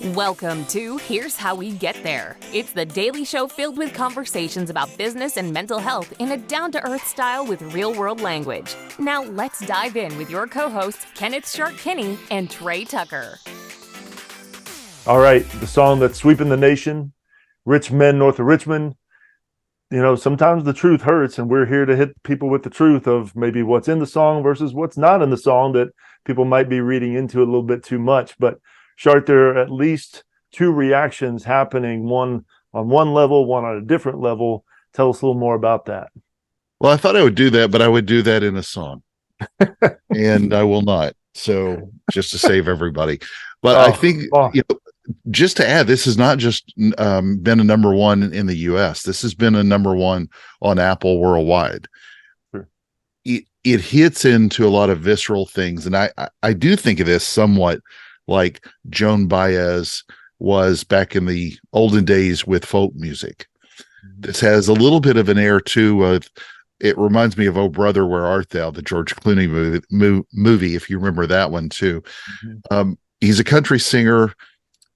Welcome to Here's How We Get There. It's the daily show filled with conversations about business and mental health in a down-to-earth style with real-world language. Now let's dive in with your co-hosts, Kenneth Shark-Kinney and Trey Tucker. All right, the song that's sweeping the nation, Richmond, north of Richmond. You know, sometimes the truth hurts, and we're here to hit people with the truth of maybe what's in the song versus what's not in the song that people might be reading into a little bit too much. But Shart, there are at least two reactions happening, one on one level, one on a different level. Tell us a little more about that. Well, I thought I would do that, but I would do that in a song. And I will not. So just to save everybody. But I think, just to add, this has not just been a number one in the US. This has been a number one on Apple worldwide. Sure. It hits into a lot of visceral things. And I do think of this somewhat like Joan Baez was back in the olden days with folk music. This has a little bit of an air too. It reminds me of "Oh Brother, Where Art Thou," the George Clooney movie, if you remember that one too. Mm-hmm. He's a country singer,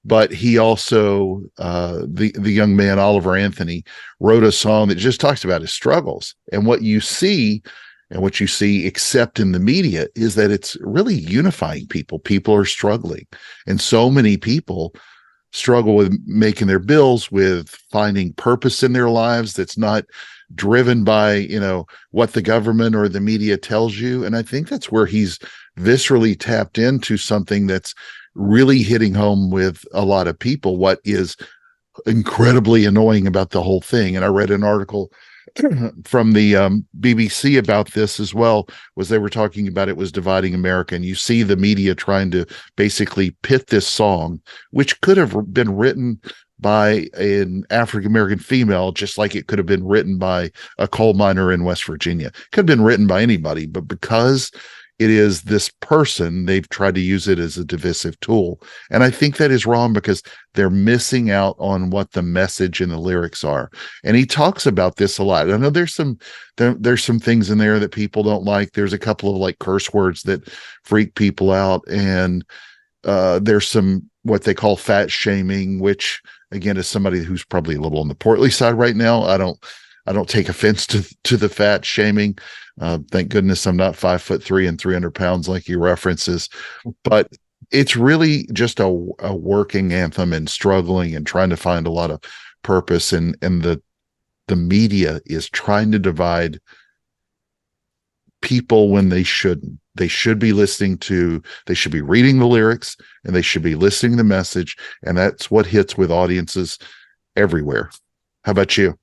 but he also, the young man Oliver Anthony, wrote a song that just talks about his struggles. And what you see, except in the media, is that it's really unifying people. People are struggling, and so many people struggle with making their bills, with finding purpose in their lives that's not driven by, what the government or the media tells you. And I think that's where he's viscerally tapped into something that's really hitting home with a lot of people, what is incredibly annoying about the whole thing. And I read an article from the BBC about this as well, was they were talking about it was dividing America. And you see the media trying to basically pit this song, which could have been written by an African-American female, just like it could have been written by a coal miner in West Virginia. Could have been written by anybody, but because it is this person, they've tried to use it as a divisive tool. And I think that is wrong because they're missing out on what the message in the lyrics are. And he talks about this a lot. I know there's some things in there that people don't like. There's a couple of like curse words that freak people out. And there's some, what they call fat shaming, which again, is somebody who's probably a little on the portly side right now. I don't take offense to the fat shaming. Thank goodness I'm not 5'3" and 300 pounds like he references, but it's really just a working anthem and struggling and trying to find a lot of purpose. And the media is trying to divide people when they shouldn't. They should be they should be reading the lyrics, and they should be listening to the message. And that's what hits with audiences everywhere. How about you?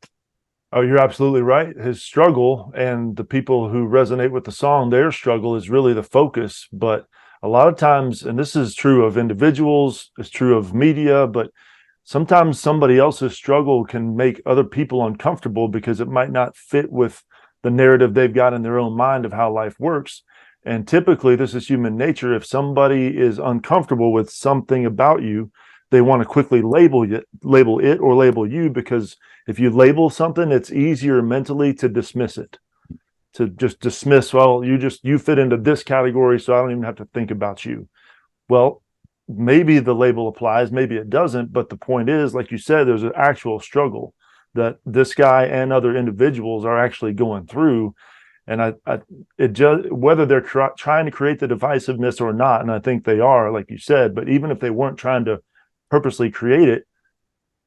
Oh, you're absolutely right. His struggle and the people who resonate with the song, their struggle is really the focus. But a lot of times, and this is true of individuals, it's true of media, but sometimes somebody else's struggle can make other people uncomfortable because it might not fit with the narrative they've got in their own mind of how life works. And typically, this is human nature. If somebody is uncomfortable with something about you, they want to quickly label it or label you, because if you label something, it's easier mentally to dismiss it, to just dismiss, well, you fit into this category, so I don't even have to think about you. Well, maybe the label applies, maybe it doesn't, but the point is, like you said, there's an actual struggle that this guy and other individuals are actually going through. And whether they're trying to create the divisiveness or not, and I think they are, like you said, but even if they weren't trying to purposely create it,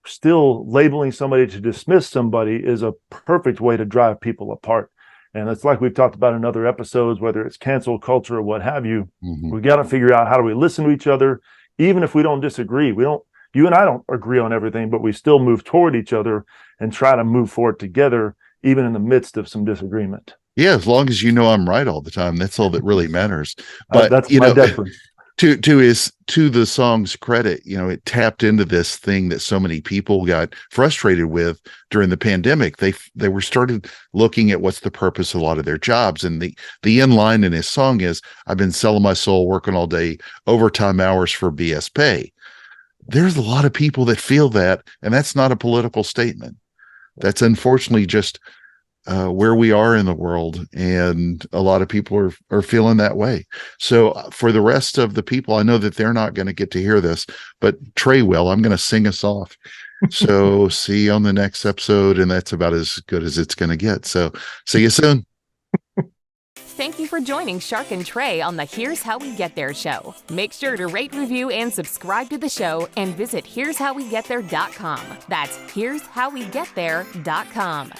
still labeling somebody to dismiss somebody is a perfect way to drive people apart. And it's like we've talked about in other episodes, whether it's cancel culture or what have you. Mm-hmm. We got to figure out, how do we listen to each other, even if we don't disagree. You and I don't agree on everything, but we still move toward each other and try to move forward together, even in the midst of some disagreement. Yeah, as long as I'm right all the time, that's all that really matters. But that's my deference. To the song's credit, it tapped into this thing that so many people got frustrated with during the pandemic. They were started looking at what's the purpose of a lot of their jobs, and the end line in his song is, "I've been selling my soul, working all day, overtime hours for BS pay." There's a lot of people that feel that, and that's not a political statement. That's unfortunately just where we are in the world, and a lot of people are feeling that way. So for the rest of the people, I know that they're not going to get to hear this, but Trey will. I'm going to sing us off. So see you on the next episode, and that's about as good as it's going to get. So see you soon. Thank you for joining Shark and Trey on the Here's How We Get There show. Make sure to rate, review, and subscribe to the show, and visit here'showwegetthere.com. That's here'showwegetthere.com.